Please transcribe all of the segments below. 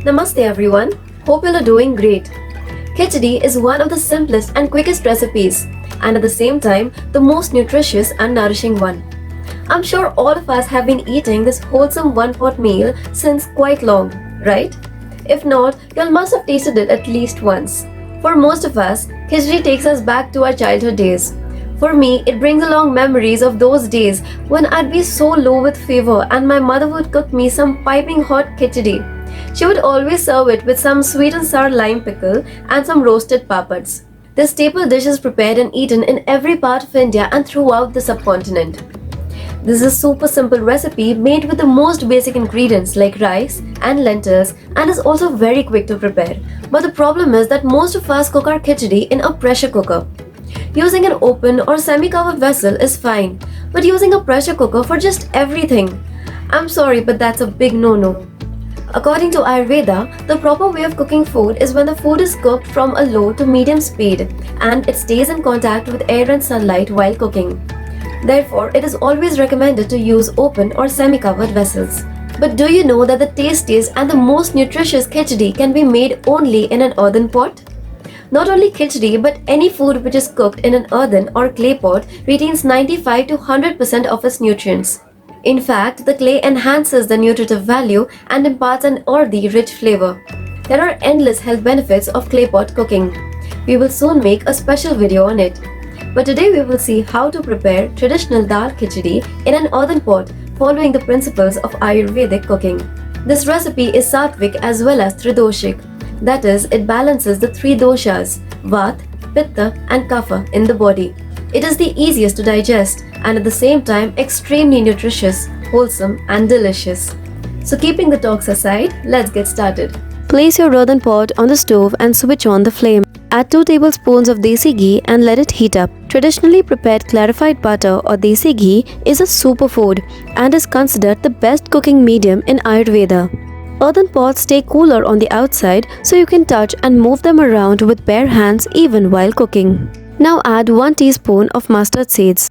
Namaste everyone, hope you are doing great. Khichdi is one of the simplest and quickest recipes and at the same time the most nutritious and nourishing one. I'm sure all of us have been eating this wholesome one-pot meal since quite long, right? If not, you must have tasted it at least once. For most of us, Khichdi takes us back to our childhood days. For me, it brings along memories of those days when I'd be so low with fever and my mother would cook me some piping hot khichdi. She would always serve it with some sweet and sour lime pickle and some roasted papads. This staple dish is prepared and eaten in every part of India and throughout the subcontinent. This is a super simple recipe made with the most basic ingredients like rice and lentils and is also very quick to prepare. But the problem is that most of us cook our khichdi in a pressure cooker. Using an open or semi-covered vessel is fine, but using a pressure cooker for just everything, I'm sorry, but that's a big no-no. According to Ayurveda, the proper way of cooking food is when the food is cooked from a low to medium speed and it stays in contact with air and sunlight while cooking. Therefore, it is always recommended to use open or semi-covered vessels. But do you know that the tastiest and the most nutritious khichdi can be made only in an earthen pot? Not only khichdi, but any food which is cooked in an earthen or clay pot retains 95 to 100% of its nutrients. In fact, the clay enhances the nutritive value and imparts an earthy, rich flavor. There are endless health benefits of clay pot cooking. We will soon make a special video on it. But today we will see how to prepare traditional dal khichdi in an earthen pot following the principles of Ayurvedic cooking. This recipe is Satvik as well as Tridoshik. That is, it balances the three doshas, Vat, Pitta and Kapha in the body. It is the easiest to digest and at the same time extremely nutritious, wholesome and delicious. So keeping the talks aside, let's get started. Place your earthen pot on the stove and switch on the flame. Add 2 tablespoons of desi ghee and let it heat up. Traditionally prepared clarified butter or desi ghee is a superfood and is considered the best cooking medium in Ayurveda. Earthen pots stay cooler on the outside so you can touch and move them around with bare hands even while cooking. Now add 1 teaspoon of mustard seeds,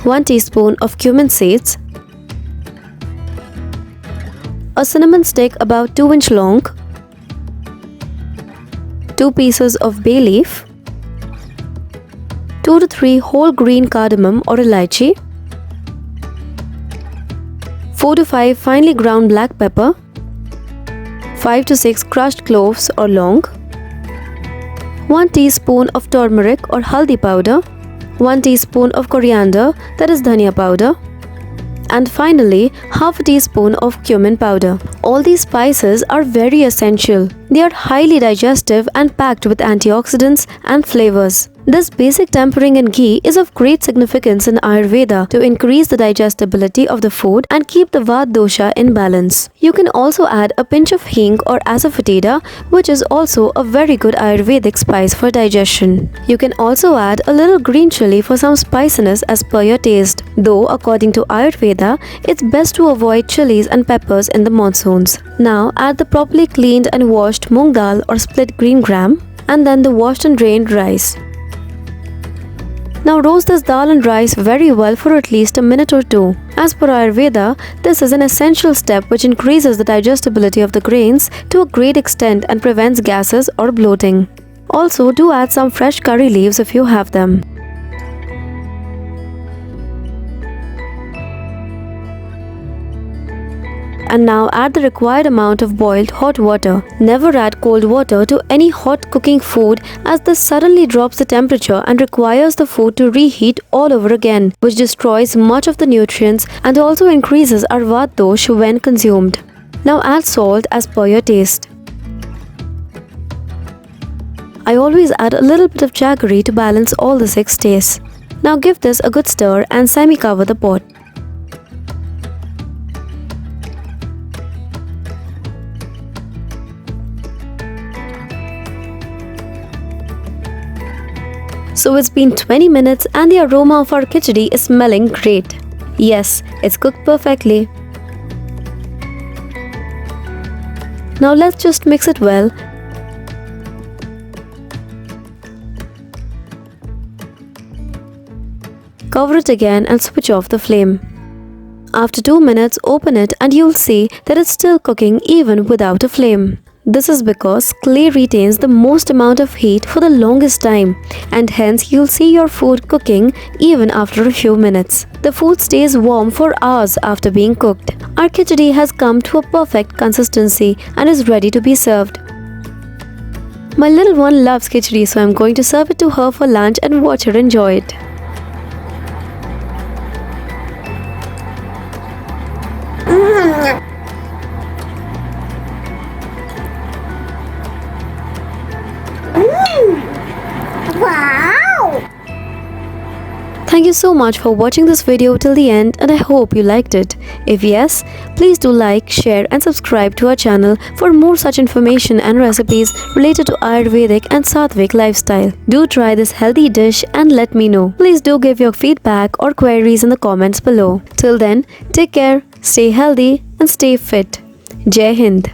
1 teaspoon of cumin seeds, a cinnamon stick about 2 inch long, 2 pieces of bay leaf, 2 to 3 whole green cardamom or elaichi, 4 to 5 finely ground black pepper, 5 to 6 crushed cloves or long, 1 teaspoon of turmeric or haldi powder, 1 teaspoon of coriander, that is dhania powder, and finally half a teaspoon of cumin powder. All these spices are very essential. They are highly digestive and packed with antioxidants and flavors. This basic tempering in ghee is of great significance in Ayurveda to increase the digestibility of the food and keep the Vata dosha in balance. You can also add a pinch of hing or asafoetida, which is also a very good Ayurvedic spice for digestion. You can also add a little green chili for some spiciness as per your taste. Though according to Ayurveda, it's best to avoid chilies and peppers in the monsoons. Now add the properly cleaned and washed moong dal or split green gram and then the washed and drained rice. Now roast this dal and rice very well for at least a minute or 2. As per Ayurveda, this is an essential step which increases the digestibility of the grains to a great extent and prevents gases or bloating. Also, do add some fresh curry leaves if you have them. And now add the required amount of boiled hot water. Never add cold water to any hot cooking food as this suddenly drops the temperature and requires the food to reheat all over again, which destroys much of the nutrients and also increases our Vata dosh when consumed. Now add salt as per your taste. I always add a little bit of jaggery to balance all the 6 tastes. Now give this a good stir and semi-cover the pot. So it's been 20 minutes and the aroma of our khichdi is smelling great. Yes, it's cooked perfectly. Now let's just mix it well. Cover it again and switch off the flame. After 2 minutes, open it and you'll see that it's still cooking even without a flame. This is because clay retains the most amount of heat for the longest time, and hence you'll see your food cooking even after a few minutes. The food stays warm for hours after being cooked. Our khichdi has come to a perfect consistency and is ready to be served. My little one loves khichdi, so I'm going to serve it to her for lunch and watch her enjoy it. Wow! Thank you so much for watching this video till the end, and I hope you liked it. If yes, please do like, share and subscribe to our channel for more such information and recipes related to Ayurvedic and Satvik lifestyle. Do try this healthy dish and let me know. Please do give your feedback or queries in the comments below. Till then, take care, stay healthy and stay fit. Jai Hind.